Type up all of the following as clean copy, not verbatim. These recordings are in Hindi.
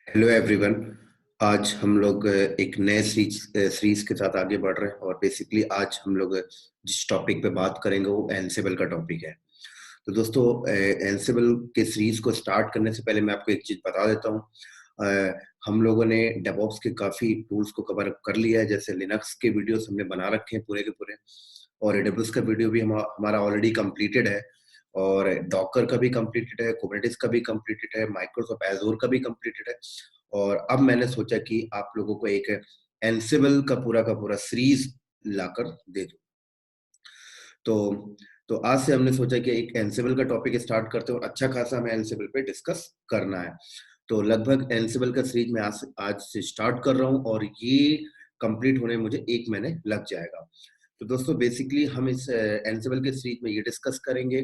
Hello everyone. आज हम लोग एक नए सीरीज के साथ आगे बढ़ रहे हैं और बेसिकली आज हम लोग जिस टॉपिक पे बात करेंगे वो एनसिबल का टॉपिक है। तो दोस्तों, एनसिबल के सीरीज को स्टार्ट करने से पहले मैं आपको एक चीज बता देता हूँ। हम लोगों ने डेवऑप्स के काफी टूल्स को कवर कर लिया है, जैसे लिनक्स के वीडियोस हमने बना रखे हैं पूरे के पूरे, और एडब्ल्यूएस का वीडियो भी हमारा ऑलरेडी कंप्लीटेड है, और डॉकर का भी कंप्लीटेड है, कुबरनेटिस का भी कंप्लीटेड है, माइक्रोसॉफ्ट एजोर का भी कंप्लीटेड है। और अब मैंने सोचा कि आप लोगों को एक एनसिबल का पूरा सीरीज लाकर दे दूं। तो तो आज से हमने सोचा कि एक एनसिबल का टॉपिक स्टार्ट करते हैं और अच्छा खासा हमें एनसिबल पे डिस्कस करना है। तो लगभग एनसिबल का सीरीज मैं आज से स्टार्ट कर रहा हूँ और ये कंप्लीट होने में मुझे 1 महीने लग जाएगा। तो दोस्तों, बेसिकली हम इस एनसिबल के सीरीज में ये डिस्कस करेंगे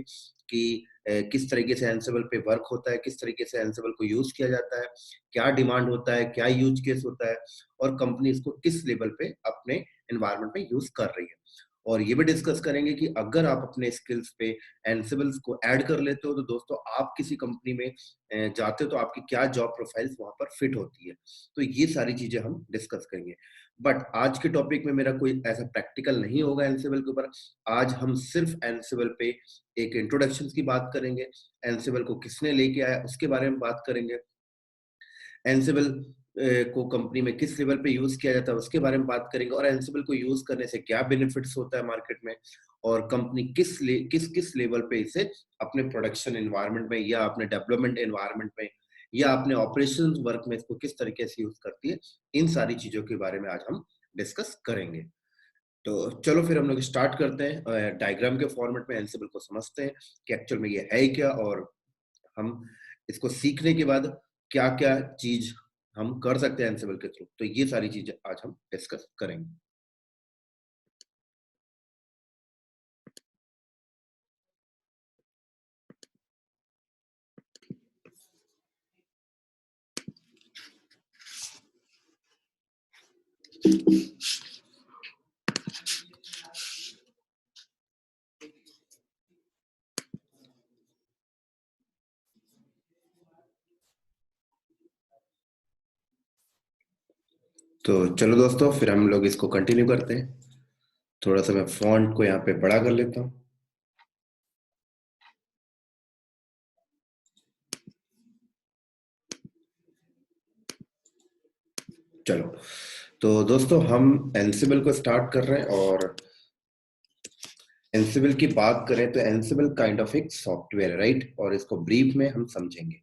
कि किस तरीके से एनसिबल पे वर्क होता है, किस तरीके से एनसिबल को यूज किया जाता है, क्या डिमांड होता है, क्या यूज केस होता है, और कंपनी इसको किस लेवल पे अपने एनवायरमेंट में यूज कर रही है। और ये भी डिस्कस करेंगे कि अगर आप अपने स्किल्स पे एनसिबल्स को ऐड कर लेते हो तो दोस्तों आप किसी कंपनी में जाते हो तो आपकी क्या जॉब प्रोफाइल्स वहां पर फिट होती है। तो ये सारी चीजें हम डिस्कस करेंगे। बट आज के टॉपिक में मेरा कोई ऐसा प्रैक्टिकल नहीं होगा एनसिबल के ऊपर। आज हम सिर्फ एनसिबल पे एक इंट्रोडक्शन की बात करेंगे, एनसिबल को किसने लेके आया उसके बारे में बात करेंगे, एनसिबल को कंपनी में किस लेवल पे यूज किया जाता है उसके बारे में बात करेंगे, और एनसिबल को यूज करने से क्या बेनिफिट्स होता है मार्केट में, और कंपनी किस लेवल पे इसे अपने प्रोडक्शन एनवायरनमेंट में या अपने डेवलपमेंट एनवायरनमेंट में या अपने ऑपरेशन वर्क में इसको किस तरीके से यूज करती है। इन सारी चीजों के बारे में आज हम डिस्कस करेंगे। तो चलो फिर हम लोग स्टार्ट करते हैं, डायग्राम के फॉर्मेट में एनसिबल को समझते हैं कि एक्चुअल में ये है क्या, और हम इसको सीखने के बाद क्या क्या चीज हम कर सकते हैं एनसिबल के थ्रू। तो ये सारी चीजें आज हम डिस्कस करेंगे। तो चलो दोस्तों, फिर हम लोग इसको कंटिन्यू करते हैं। थोड़ा सा मैं फॉन्ट को यहाँ पे बड़ा कर लेता हूँ। चलो, तो दोस्तों हम एनसिबल को स्टार्ट कर रहे हैं, और एनसिबल की बात करें तो एनसिबल काइंड ऑफ एक सॉफ्टवेयर है, राइट, और इसको ब्रीफ में हम समझेंगे।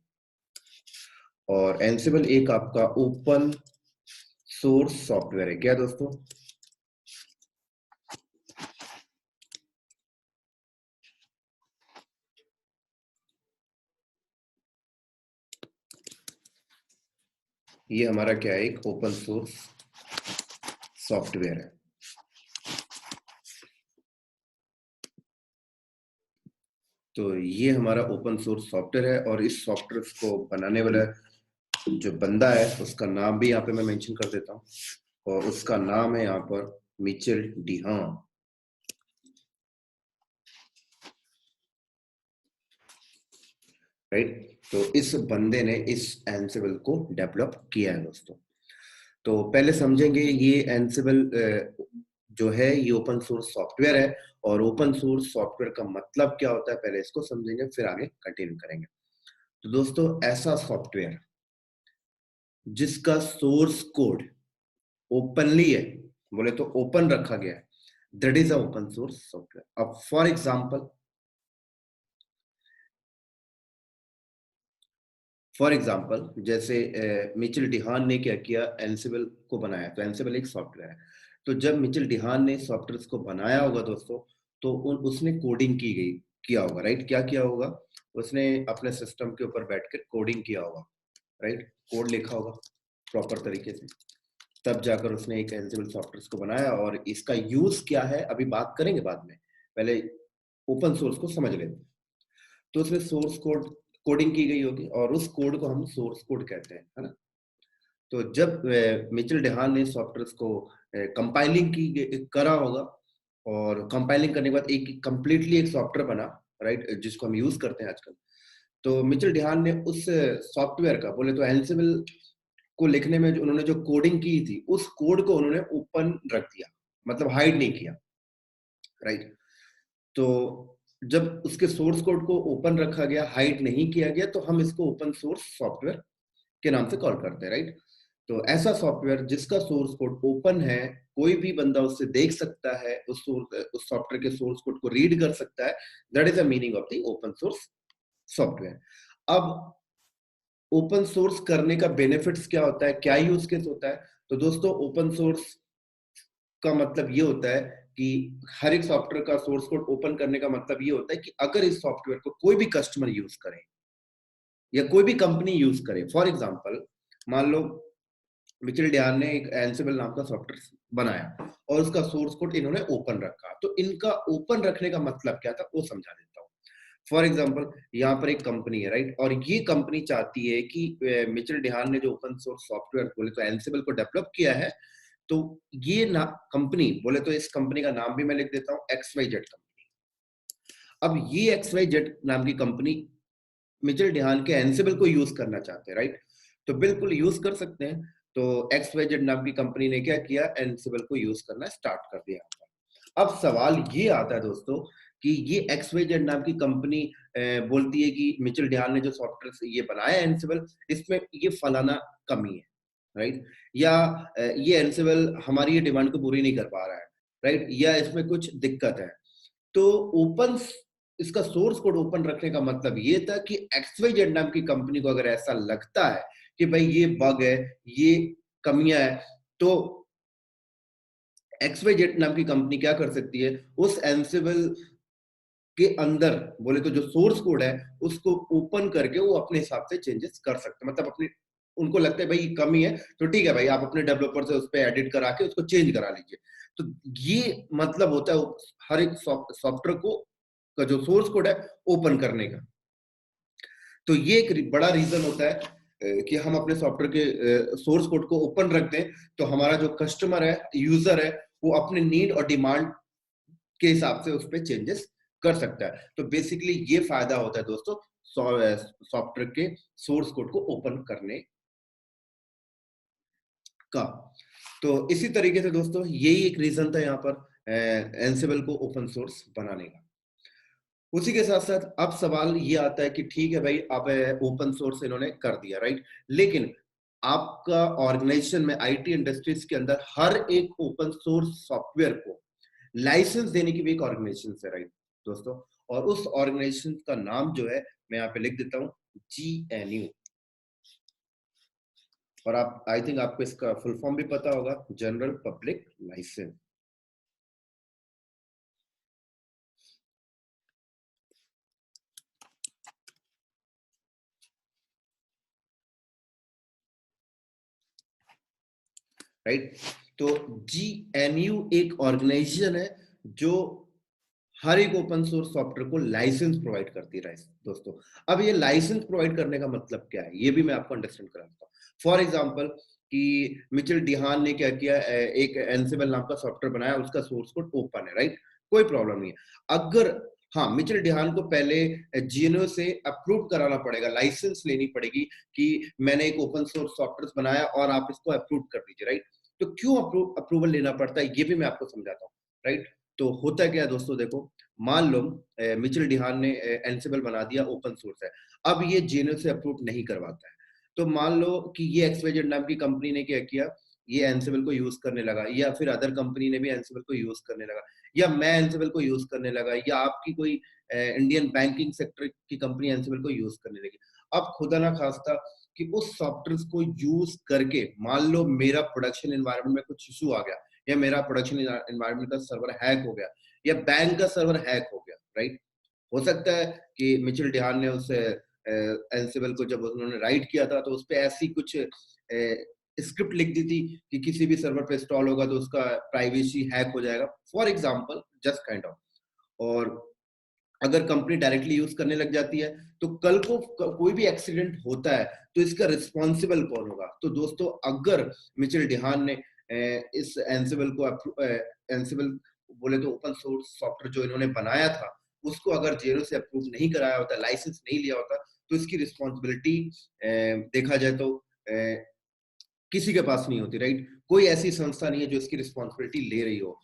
और एनसिबल एक आपका ओपन सोर्स सॉफ्टवेयर है क्या दोस्तों? ये हमारा क्या है, एक ओपन सोर्स सॉफ्टवेयर है। तो ये हमारा ओपन सोर्स सॉफ्टवेयर है, और इस सॉफ्टवेयर को बनाने वाला जो बंदा है उसका नाम भी यहाँ पे मैं मेंशन कर देता हूँ, और उसका नाम है यहाँ पर मिचेल डिहान, राइट। तो इस बंदे ने इस एंसिबल को डेवलप किया है दोस्तों। तो पहले समझेंगे ये एंसिबल जो है ये ओपन सोर्स सॉफ्टवेयर है, और ओपन सोर्स सॉफ्टवेयर का मतलब क्या होता है पहले इसको समझेंगे, फिर आगे कंटिन्यू करेंगे। तो दोस्तों, ऐसा सॉफ्टवेयर जिसका सोर्स कोड ओपनली है, बोले तो ओपन रखा गया है, that is a open source software. अब फॉर एग्जांपल जैसे मिचेल डिहान ने क्या किया, एनसिबल को बनाया। तो एनसिबल एक सॉफ्टवेयर है। तो जब मिचेल डिहान ने सॉफ्टवेयर को बनाया होगा दोस्तों, तो उसने कोडिंग किया होगा, राइट। क्या किया होगा, उसने अपने सिस्टम के ऊपर बैठकर कोडिंग किया होगा, राइट। कोड लिखा होगा प्रॉपर तरीके से, तब जाकर उसने एक एंसिबल सॉफ्टवेयर को बनाया। और इसका यूज क्या है अभी बात करेंगे बाद में, पहले ओपन सोर्स को समझ लेते हैं। तो उसमें सोर्स कोडिंग की गई होगी, और उस कोड को हम सोर्स कोड कहते हैं, है ना। तो जब मिचेल डेहान ने सॉफ्टवेयर को कंपाइलिंग करा होगा, और कंपाइलिंग करने के बाद एक कंप्लीटली एक सॉफ्टवेयर बना, राइट, जिसको हम यूज करते हैं आजकल। तो मिचेल डेहान ने उस सॉफ्टवेयर का, बोले तो एंसिबल को लिखने में जो उन्होंने जो कोडिंग की थी, उस कोड को उन्होंने ओपन रख दिया, मतलब हाइड नहीं किया, राइट? तो जब उसके सोर्स कोड को ओपन रखा गया, हाइड नहीं किया गया, तो हम इसको ओपन सोर्स सॉफ्टवेयर के नाम से कॉल करते हैं, राइट? तो ऐसा सॉफ्टवेयर जिसका सोर्स कोड ओपन है, कोई भी बंदा उससे देख सकता है, उस सॉफ्टवेयर के सोर्स कोड को रीड कर सकता है, that is the meaning of the open source software. अब ओपन सोर्स करने का बेनिफिट्स क्या होता है, क्या यूज केस होता है? तो दोस्तों, ओपन सोर्स का मतलब ये होता है कि हर एक सॉफ्टवेयर का सोर्स कोड ओपन करने का मतलब ये होता है कि अगर इस सॉफ्टवेयर को कोई भी कस्टमर यूज करे या कोई भी कंपनी यूज करे, फॉर एग्जांपल मान लो मिचेल डियान ने एक एंसिबल नाम का सॉफ्टवेयर बनाया और उसका सोर्स कोड इन्होंने ओपन रखा, तो इनका ओपन रखने का मतलब क्या था वो समझा देता हूँ। फॉर एग्जाम्पल, यहाँ पर एक कंपनी है, राइट? और ये कंपनी चाहती है कि मिचेल डिहान ने जो ओपन सोर्स सॉफ्टवेयर बोले तो एंसिबल को डेवलप किया है, तो ये ना कंपनी बोले तो इस कंपनी का नाम भी मैं लिख देता हूँ, एक्स वाई जेड कंपनी। अब ये एक्स वाई जेड नाम की कंपनी मिचेल डिहान के एंसिबल को यूज करना चाहते हैं, राइट? तो बिल्कुल यूज कर सकते हैं। तो एक्स वाई जेड नाम की कंपनी ने क्या किया, एंसिबल को यूज करना स्टार्ट कर दिया। अब सवाल ये आता है दोस्तों कि ये एक्स वाई जेड नाम की कंपनी बोलती है कि मिचेल डिहान ने जो सॉफ्टवेयर ये बनाया एंसिबल, इसमें ये फलाना कमी है, राइट? या ये एंसिबल हमारी ये डिमांड को पूरी नहीं कर पा रहा है, राइट? या इसमें कुछ दिक्कत है। तो ओपन इसका सोर्स कोड ओपन रखने का मतलब ये था कि एक्सवाईजेड नाम की कंपनी को अगर ऐसा लगता है कि भाई ये बग है, ये कमियां है, तो एक्सवाईजेड नाम की कंपनी क्या कर सकती है, उस एंसिबल के अंदर बोले तो जो सोर्स कोड है उसको ओपन करके वो अपने हिसाब से चेंजेस कर सकते हैं। मतलब अपने उनको लगता है भाई ये कमी है, तो ठीक है भाई, आप अपने डेवलपर से उस पर एडिट करा के उसको चेंज करा लीजिए। तो ये मतलब होता है हर एक सॉफ्टवेयर को का जो सोर्स कोड है ओपन करने का। तो ये एक बड़ा रीजन होता है कि हम अपने सॉफ्टवेयर के सोर्स कोड को ओपन रखते हैं, तो हमारा जो कस्टमर है, यूजर है, वो अपने नीड और डिमांड के हिसाब से उस पर चेंजेस कर सकता है। तो बेसिकली ये फायदा होता है दोस्तों सॉफ्टवेयर के सोर्स कोड को ओपन करने का। तो इसी तरीके से दोस्तों यही एक रीजन था यहाँ पर एंसिबल को ओपन सोर्स बनाने का। उसी के साथ साथ अब सवाल ये आता है कि ठीक है भाई, अब ओपन सोर्स इन्होंने कर दिया, राइट? लेकिन आपका ऑर्गेनाइजेशन में, आईटी इंडस्ट्रीज के अंदर हर एक ओपन सोर्स सॉफ्टवेयर को लाइसेंस देने की भी एक ऑर्गेनाइजेशन है, राइट दोस्तों? और उस ऑर्गेनाइजेशन का नाम जो है मैं यहाँ पे लिख देता हूँ, जीएनयू। और आप, आई थिंक आपको इसका फुल फॉर्म भी पता होगा, जनरल पब्लिक लाइसेंस, राइट? तो जीएनयू एक ऑर्गेनाइजेशन है जो हर एक ओपन सोर्स सॉफ्टवेयर को लाइसेंस प्रोवाइड करती है, दोस्तों। अब ये लाइसेंस प्रोवाइड करने का मतलब क्या है, ये भी मैं आपको अंडरस्टैंड कराता हूँ। फॉर एग्जांपल कि मिचेल डिहान ने क्या किया, एक एंसिबल नाम का सॉफ्टवेयर बनाया, उसका सोर्स कोड ओपन है, राइट? कोई प्रॉब्लम नहीं है। अगर हाँ, मिचेल डिहान को पहले जीएनओ से अप्रूव कराना पड़ेगा, लाइसेंस लेनी पड़ेगी कि मैंने एक ओपन सोर्स सॉफ्टवेयर बनाया और आप इसको अप्रूव कर दीजिए, राइट? तो क्यों अप्रूवल लेना पड़ता है, ये भी मैं आपको समझाता हूँ, राइट? तो होता क्या है दोस्तों, देखो, मान लो मिचेल डिहान ने एंसिबल बना दिया, ओपन सोर्स है। अब ये जीएनओ से अप्रूव नहीं करवाता है, तो मान लो कि ये एक्सवाईजेड नाम की कंपनी ने क्या किया, ये एंसिबल को यूज करने लगा, या फिर अदर कंपनी ने भी एंसिबल को यूज करने लगा, या मैं एंसिबल को यूज करने लगा, या आपकी कोई इंडियन बैंकिंग सेक्टर की कंपनी एंसिबल को यूज करने लगी। अब खुदा ना खास्ता कि उस सॉफ्टवेयर को यूज करके मान लो मेरा प्रोडक्शन एनवायरनमेंट में कुछ इशू आ गया, या मेरा प्रोडक्शन एनवायरनमेंट का सर्वर हैक हो गया, या बैंक का सर्वर हैक हो गया, राइट? हो सकता है कि मिचेल डिहान ने उस एंसिबल को जब उन्होंने राइट किया था, तो उस पे ऐसी कुछ स्क्रिप्ट लिख दी थी कि किसी भी सर्वर पे इंस्टॉल होगा तो उसका प्राइवेसी हैक हो जाएगा, for example, just kind of. और अगर कंपनी डायरेक्टली यूज करने लग जाती है, तो कल को कोई भी एक्सीडेंट होता है, तो इसका रिस्पॉन्सिबल कौन होगा? तो दोस्तों, अगर मिचेल डिहान ने इस एंसिबल को एंसिबल बोले तो ओपन सोर्स सॉफ्टवेयर जो इन्होंने बनाया था, उसको अगर जेरो से अप्रूव नहीं कराया होता, लाइसेंस नहीं लिया होता, तो इसकी रिस्पॉन्सिबिलिटी देखा जाए तो किसी के पास नहीं होती, राइट? कोई ऐसी संस्था नहीं है जो इसकी रिस्पॉन्सिबिलिटी ले रही हो,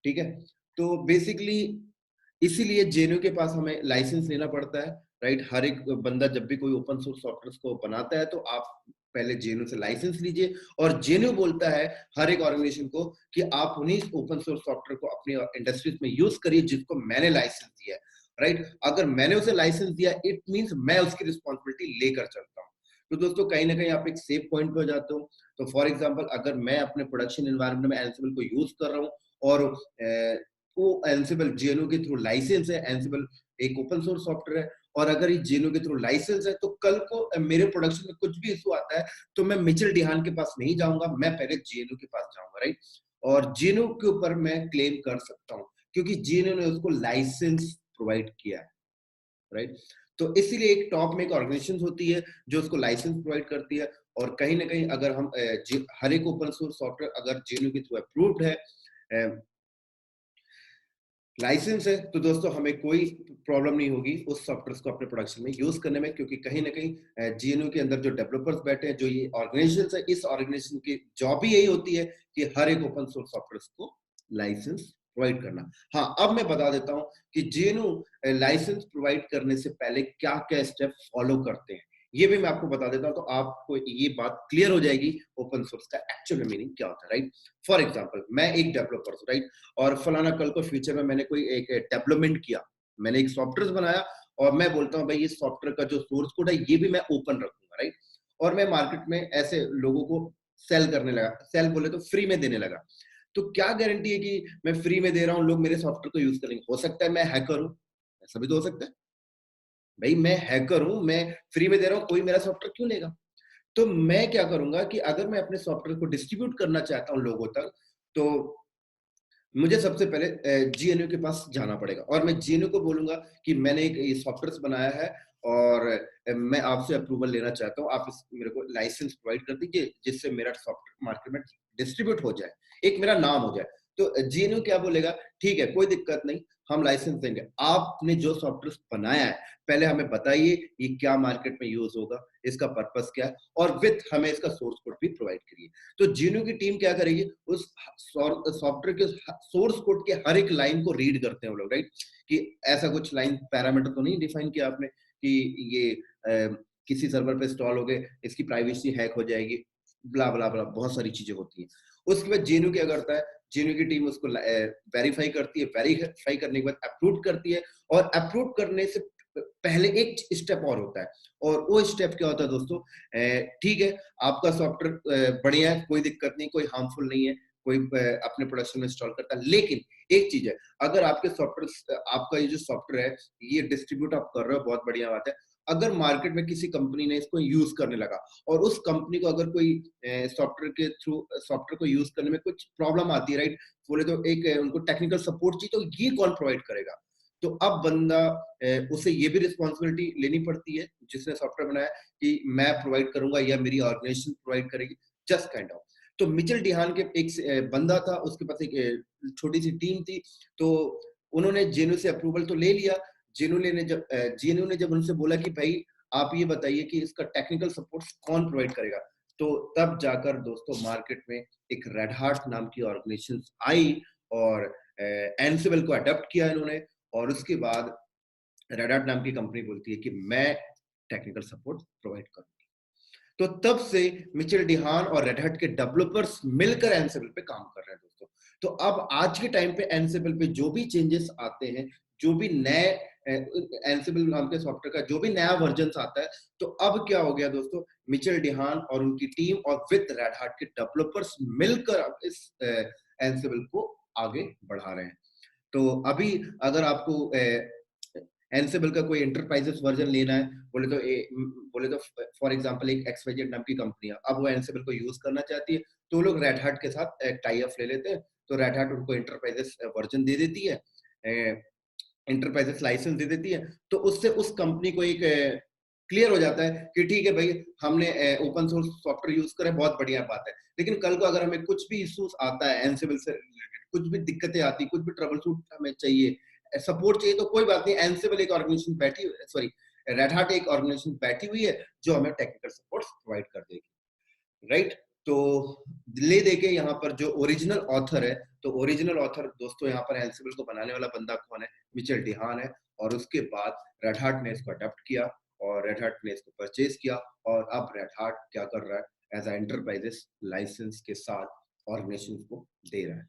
ठीक है? तो बेसिकली इसीलिए जेएनयू के पास हमें लाइसेंस लेना पड़ता है, राइट? हर एक बंदा जब भी कोई ओपन सोर्स सॉफ्टवेयर को बनाता है तो आप पहले जेएनयू से लाइसेंस लीजिए, और जेएनयू बोलता है हर एक ऑर्गेनाइजेशन को कि आप उन्हीं ओपन सोर्स सॉफ्टवेयर को अपनी इंडस्ट्रीज में यूज करिए जिसको मैंने लाइसेंस दिया है, राइट? अगर मैंने उसे लाइसेंस दिया, इट मीन्स मैं उसकी रिस्पॉन्सिबिलिटी लेकर चलता हूँ। तो दोस्तों कहीं ना कहीं आप एक सेफ पॉइंट पे हो जाते हो। तो फॉर एग्जाम्पल अगर मैं अपने प्रोडक्शन एनवायरनमेंट में एंसिबल को यूज कर रहा हूँ, और वो एंसिबल जेएनयू के थ्रू लाइसेंस है, एंसिबल एक ओपन सोर्स सॉफ्टवेयर है, और अगर ये जेएनयू के थ्रू लाइसेंस है, तो कल को मेरे प्रोडक्शन में कुछ भी इशू आता है तो मैं मिचेल डिहान के पास नहीं जाऊंगा, मैं पहले जेएनयू के पास जाऊंगा, राइट? और जेएनयू के ऊपर मैं क्लेम कर सकता हूँ क्योंकि जेएनयू ने उसको लाइसेंस प्रोवाइड किया है, राइट? तो इसीलिए एक टॉप में एक ऑर्गेनाइजेशन होती है जो उसको लाइसेंस प्रोवाइड करती है, और कहीं ना कहीं अगर हम हर एक ओपन सोर्स सॉफ्टवेयर अगर जेएनयू के थ्रू अप्रूव्ड है, लाइसेंस है, तो दोस्तों हमें कोई प्रॉब्लम नहीं होगी उस सॉफ्टवेयर को अपने प्रोडक्शन में यूज करने में, क्योंकि कहीं ना कहीं जेएनयू के अंदर जो डेवलपर्स बैठे हैं, जो ये ऑर्गेनाइजेशन है, इस ऑर्गेनाइजेशन की जॉब ही यही होती है कि हर एक ओपन सोर्स सॉफ्टवेयर को लाइसेंस प्रोवाइड करना। हाँ, अब मैं बता देता हूं कि जेएनयू लाइसेंस प्रोवाइड करने से पहले क्या क्या स्टेप फॉलो करते हैं, ये भी मैं आपको बता देता हूं, तो आपको ये बात क्लियर हो जाएगी ओपन सोर्स का एक्चुअल मीनिंग क्या होता है, राइट? फॉर एग्जाम्पल मैं एक डेवलपर हूँ, राइट? और फलाना कल को फ्यूचर में मैंने कोई एक डेवलपमेंट किया, मैंने एक सॉफ्टवेयर बनाया, और मैं बोलता हूँ भाई ये सॉफ्टवेयर का जो सोर्स कोड है ये भी मैं ओपन रखूंगा, राइट? और मैं मार्केट में ऐसे लोगों को सेल करने लगा, सेल बोले तो फ्री में देने लगा, तो क्या गारंटी है कि मैं फ्री में दे रहा हूँ लोग मेरे सॉफ्टवेयर को यूज करेंगे? हो सकता है मैं हैकर हूँ, ऐसा भी तो हो सकता है। भाई मैं हैकर हूँ, मैं फ्री में दे रहा हूँ, कोई मेरा सॉफ्टवेयर क्यों लेगा? तो मैं क्या करूंगा कि अगर मैं अपने सॉफ्टवेयर को डिस्ट्रीब्यूट करना चाहता हूँ लोगों तक, तो मुझे सबसे पहले जीएनयू के पास जाना पड़ेगा, और मैं जीएनयू को बोलूंगा कि मैंने एक ये सॉफ्टवेयर बनाया है, और मैं आपसे अप्रूवल लेना चाहता हूँ, आप मेरे को लाइसेंस प्रोवाइड कर दीजिए जिससे मेरा सॉफ्टवेयर मार्केट में डिस्ट्रीब्यूट हो जाए, एक मेरा नाम हो जाए। तो जीएनयू क्या बोलेगा, ठीक है कोई दिक्कत नहीं, हम लाइसेंस देंगे, आपने जो सॉफ्टवेयर बनाया है पहले हमें बताइए ये क्या मार्केट में यूज होगा, इसका पर्पस क्या है, और विथ हमें इसका सोर्स कोड भी प्रोवाइड करिए। तो जीएनयू की टीम क्या करेगी, उस सॉफ्टवेयर के सोर्स कोड के हर एक लाइन को रीड करते हैं वो लोग, राइट? कि ऐसा कुछ लाइन पैरामीटर तो नहीं डिफाइन किया आपने कि ये किसी सर्वर पे इंस्टॉल हो गए, इसकी प्राइवेसी हैक हो जाएगी, ब्ला ब्ला ब्ला, बहुत सारी चीजें होती हैं। उसके बाद जेएनयू क्या करता है, जेएनयू की टीम उसको वेरीफाई करती है, वेरीफाई करने के बाद अप्रूव करती है, और अप्रूव करने से पहले एक स्टेप और होता है, और वो स्टेप क्या होता है दोस्तों, ठीक है आपका सॉफ्टवेयर बढ़िया है, कोई दिक्कत नहीं, कोई हार्मफुल नहीं है, कोई अपने प्रोडक्शन में इंस्टॉल करता है, लेकिन एक चीज है, अगर आपके सॉफ्टवेयर, आपका ये जो सॉफ्टवेयर है ये डिस्ट्रीब्यूट आप कर रहे हो, बहुत बढ़िया बात है, अगर मार्केट में किसी कंपनी ने इसको यूज करने लगा, और उस कंपनी को अगर कोई सॉफ्टवेयर के थ्रू सॉफ्टवेयर को यूज करने में कुछ प्रॉब्लम आती है, राइट? बोले तो एक उनको टेक्निकल सपोर्ट चाहिए, तो ये कौन प्रोवाइड करेगा? तो अब बंदा उसे ये भी रिस्पॉन्सिबिलिटी लेनी पड़ती है जिसने सॉफ्टवेयर बनाया कि मैं प्रोवाइड करूंगा या मेरी ऑर्गेनाइजेशन प्रोवाइड करेगी, जस्ट काइंड ऑफ। तो मिचेल डिहान के एक बंदा था, उसके पास एक छोटी सी टीम थी, तो उन्होंने जेएनयू से अप्रूवल तो ले लिया। जेएनयू ने जब उनसे बोला कि भाई आप ये बताइए कि इसका टेक्निकल सपोर्ट कौन प्रोवाइड करेगा, तो तब जाकर दोस्तों मार्केट में एक रेड हार्ट नाम की ऑर्गेनाइजेशन आई, और एनसिबल को अडॉप्ट किया इन्होंने, और उसके बाद रेड हार्ट नाम की कंपनी बोलती है कि मैं टेक्निकल सपोर्ट प्रोवाइड करूंगी। तो तब से मिचेल डिहान और रेड हैट के डेवलपर्स मिलकर एनसिबल पे काम कर रहे हैं दोस्तों। तो अब आज के टाइम पे एनसिबल पे जो भी चेंजेस आते हैं, जो भी नए एनसिबल नाम के सॉफ्टवेयर का जो भी नया वर्जन आता है, तो अब क्या हो गया दोस्तों, मिचेल डिहान और उनकी टीम और विद रेड हैट के डेवलपर्स मिलकर अब इस एनसिबल को आगे बढ़ा रहे हैं। तो अभी अगर आपको एनसिबल का कोई एंटरप्राइजेस वर्जन लेना है, बोले तो फॉर एग्जांपल एक एक्सवाईजेड नाम की कंपनी है, अब वो एनसिबल को यूज करना चाहती है, तो वो लोग रेड हैट के साथ टाई अप ले लेते हैं, तो रेड हैट उनको एंटरप्राइजेस वर्जन दे देती है, एंटरप्राइजेस लाइसेंस दे देती है, तो उससे उस कंपनी को एक क्लियर हो जाता है कि ठीक है भाई हमने ओपन सोर्स सॉफ्टवेयर यूज करें, बहुत बढ़िया बात है, लेकिन कल को अगर हमें कुछ भी इश्यूज आता है एनसिबल से रिलेटेड, कुछ भी दिक्कतें आती, कुछ भी ट्रबल शूट हमें चाहिए, सपोर्ट चाहिए, तो कोई बात नहीं, एनसिबल एक ऑर्गेनाइजेशन बैठी हुई है, सॉरी रेड हैट एक ऑर्गेनाइजेशन बैठी हुई है जो हमें टेक्निकल सपोर्ट प्रोवाइड कर देगी, राइट? तो ले देके यहाँ पर जो ओरिजिनल ऑथर है, तो ओरिजिनल ऑथर दोस्तों यहाँ पर एंसिबल को बनाने वाला बंदा कौन है? मिचेल डिहान है। और उसके बाद रेड हार्ट ने इसको अडॉप्ट किया और रेड हार्ट ने इसको परचेज किया और अब रेड हार्ट क्या कर रहा है? एज अ एंटरप्राइजेस लाइसेंस के साथ ऑर्गेनाइजेशन को दे रहा है।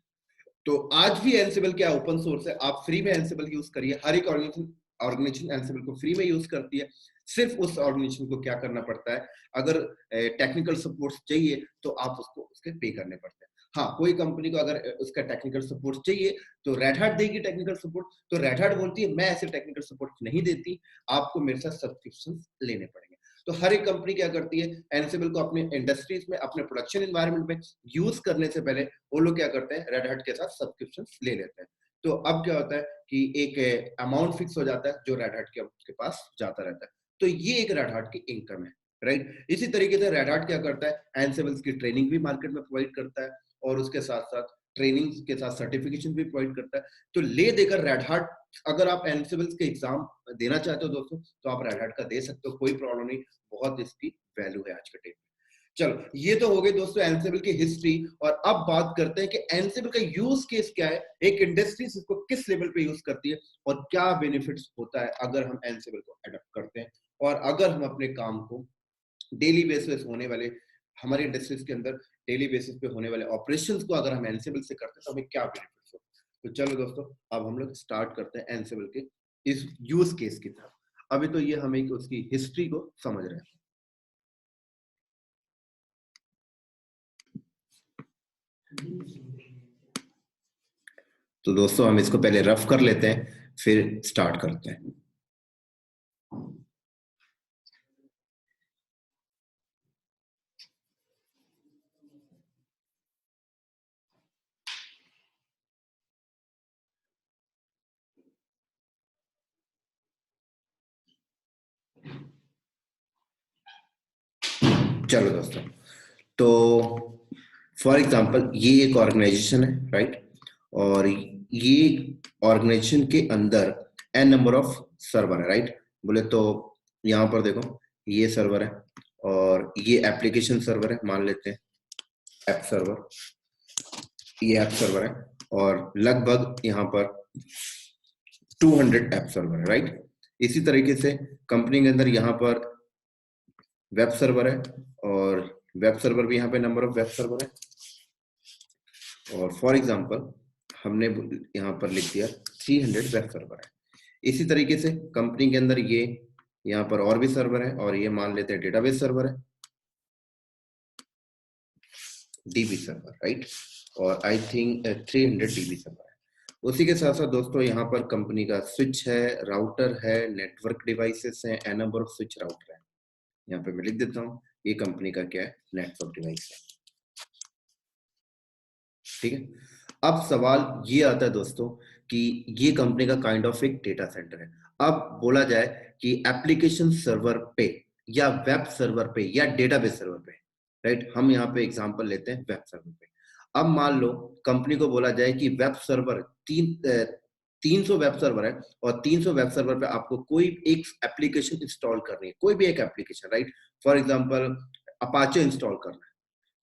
तो आज भी एंसिबल क्या ओपन सोर्स है, आप फ्री में एंसिबल यूज करिए। हर एक ऑर्गेनाइजेशन एंसिबल को फ्री में यूज करती है। सिर्फ उस ऑर्गेनाइजेशन को क्या करना पड़ता है, अगर टेक्निकल सपोर्ट चाहिए तो आप उसको उसके पे करने पड़ते हैं। हाँ, कोई कंपनी को अगर उसका टेक्निकल सपोर्ट चाहिए तो रेड हार्ट देगी टेक्निकल सपोर्ट। तो रेड हार्ट बोलती है मैं ऐसे टेक्निकल सपोर्ट नहीं देती, आपको मेरे साथ सब्सक्रिप्शन लेने पड़ेंगे। तो हर एक कंपनी क्या करती है, एंसिबल को अपने इंडस्ट्रीज में, अपने प्रोडक्शन एनवायरनमेंट में यूज करने से पहले वो लोग क्या करते हैं, रेड हार्ट के साथ सब्सक्रिप्शन ले लेते हैं। तो अब क्या होता है कि एक अमाउंट फिक्स हो जाता है जो रेड हार्ट के पास जाता रहता है। तो ये एक रेड हार्ट की इनकम है, राइट। इसी तरीके से रेड हार्ट क्या करता है, एंसिबल की ट्रेनिंग भी मार्केट में प्रोवाइड करता है और उसके साथ साथ ट्रेनिंग के साथ सर्टिफिकेशन भी प्रोवाइड करता है। तो ले देकर रेड हार्ट, अगर आप एंसिबल के एग्जाम देना चाहते हो दोस्तों, तो आप रेड हार्ट का दे सकते हो, कोई प्रॉब्लम नहीं। बहुत इसकी वैल्यू है आज के टाइम में। चलो, ये तो हो गई दोस्तों एंसिबल की हिस्ट्री। और अब बात करते हैं कि एंसिबल का यूज केस क्या है, एक इंडस्ट्री इसको किस लेवल पे यूज करती है और क्या बेनिफिट्स होता है अगर हम एंसिबल को अडॉप्ट करते हैं और अगर हम अपने काम को डेली बेसिस होने वाले, हमारी इंडस्ट्रीज के अंदर डेली बेसिस पे होने वाले ऑपरेशंस को अगर हम एंसिबल से करते हैं तो हमें क्या बेनिफिट्स हो। तो चलो दोस्तों, अब हम लोग स्टार्ट करते हैं एंसिबल के इस यूज केस की तरफ। अभी तो ये हमें उसकी हिस्ट्री को समझ रहे हैं। तो दोस्तों हम इसको पहले रफ कर लेते हैं, फिर स्टार्ट करते हैं। चलो दोस्तों, तो फॉर एग्जांपल ये एक ऑर्गेनाइजेशन है, राइट। और ये ऑर्गेनाइजेशन के अंदर एन नंबर ऑफ सर्वर है, राइट। बोले तो यहाँ पर देखो, ये सर्वर है और ये एप्लीकेशन सर्वर है, मान लेते हैं ऐप सर्वर। ये ऐप सर्वर है और लगभग यहाँ पर 200 ऐप सर्वर है, राइट। इसी तरीके से कंपनी के अंदर यहाँ पर वेब सर्वर है और वेब सर्वर भी यहाँ पे नंबर ऑफ वेब सर्वर है। और फॉर एग्जांपल हमने यहाँ पर लिख दिया 300 वेब सर्वर है। इसी तरीके से कंपनी के अंदर ये यहाँ पर और भी सर्वर है और ये मान लेते हैं डेटाबेस सर्वर है, डीबी सर्वर, राइट। और आई थिंक 300 डीबी सर्वर है। उसी के साथ साथ दोस्तों यहाँ पर कंपनी का स्विच है, राउटर है, नेटवर्क डिवाइसेस है, n number of switch router है। यहाँ पे मैं लिख देता हूँ, ये कंपनी का क्या है, नेटवर्क डिवाइस है, ठीक है। अब सवाल ये आता है दोस्तों कि ये कंपनी का काइंड ऑफ एक डेटा सेंटर है। अब बोला जाए कि एप्लीकेशन सर्वर पे या वेब सर्वर पे या डेटाबेस सर्वर पे, राइट। हम यहाँ पे एग्जांपल लेते हैं वेब सर्वर पे। अब मान लो कंपनी को बोला जाए कि वेब सर्वर 300 वेब सर्वर है और 300 वेब सर्वर पे आपको कोई एक एप्लीकेशन इंस्टॉल करनी है, कोई भी एक application, right. For example Apache install करना है।